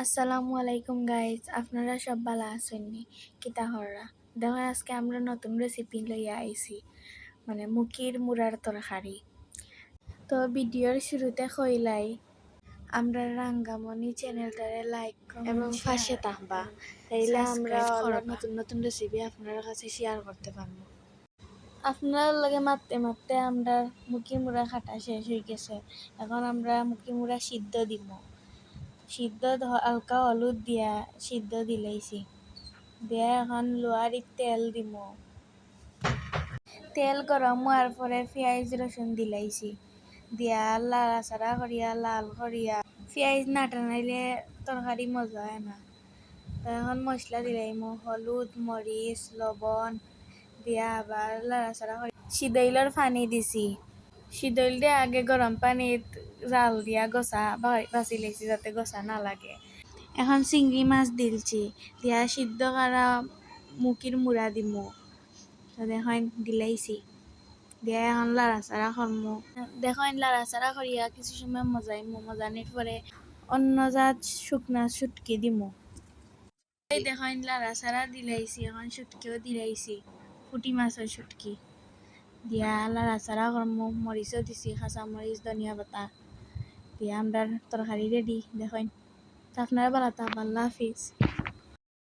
আসসালামু আলাইকুম গাইজ, আপনারা সব ভালো আছেননি? কিতা হররা দেখো, আজকে আমরা নতুন রেসিপি লইয়া আইছি, মানে মুখির মুরার তরকারি। তো ভিডিওর শুরুতে কইলাই আমরা রাঙ্গামণি চ্যানেলটারে লাইক এবং পাশে থাকবা, তাইলে আমরা করবা। নতুন নতুন রেসিপি আপনার কাছে শেয়ার করতে পারবো। আপনার লগে মারতে মারতে আমরা মুখির মুড়া খাটা শেষ হয়ে গেছে। এখন আমরা মুখির মুড়া সিদ্ধ দিব। হালকা হলুদ দিয়া সিদ্ধ দিলাইছি, দিয়া এখন লোহারির তেল দিব। তেল গরম হওয়ার পরে পেঁয়াজ রসুন দিলাইছি, দিয়া লাড়াচাড়া করিয়া লাল করিয়া। পেঁয়াজ না টানাইলে তরকারি মজা হয় না। তো এখন মশলা দিলাইমু, হলুদ মরিচ লবণ দিয়া আবার লাড়াচাড়া করি। সিদইলর পানি দিছি, সিদইল দিয়ে আগে গরম পানিত জাল দিয়া গছা বাঁচি লাইছি যাতে গছা না লাগে। এখন চিংড়ি মাছ দিলছি, দিয়া সিদ্ধ করা মুখির মুড়া দিমু। দেখেন দিলাইছি, দিয়া এখন লাড়াচাড়া করমু। দেখেন লাড়াচাড়া করিয়া কিছু সময় মজাইমু। মজানির পরে অন্য জাত শুকনা শুটকি দিমু। এই দেখেন লাড়াচাড়া দিলাইছি, এখন শুটকিও দিলাইছি, পুঁটি মাছের শুটকি দিয়া লাড়াচাড়া করমু। মরিচও দিছি, কাঁচা মরিচ ধনিয়া পাতা দিয়া আমরা তরকারি রেডি। দেখেন, আপনারা ভালো থাকবেন, আল্লাহ হাফিজ।